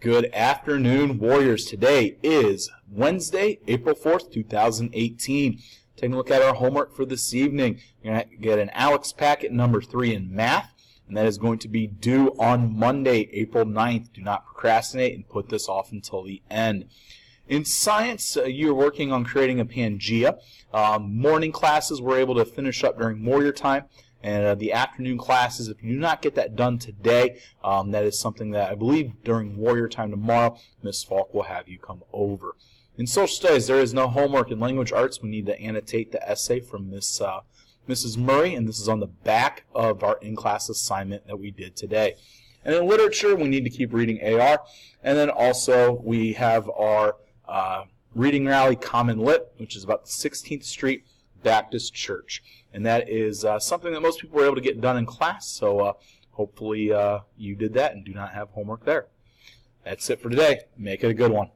Good afternoon, Warriors. Today is Wednesday, April 4th, 2018. Taking a look at our homework for this evening. You're going to get an Alex packet number 3 in math, and that is going to be due on Monday, April 9th. Do not procrastinate and put this off until the end. In science, you're working on creating a Pangea. Morning classes were able to finish up during Warrior time. And the afternoon classes, if you do not get that done today, that is something that I believe during Warrior time tomorrow, Ms. Falk will have you come over. In social studies, there is no homework. In language arts, we need to annotate the essay from Mrs. Murray, and this is on the back of our in-class assignment that we did today. And in literature, we need to keep reading AR. And then also, we have our reading rally Common Lit, which is about the 16th Street Baptist Church. And that is something that most people were able to get done in class, so hopefully you did that and do not have homework there. That's it for today. Make it a good one.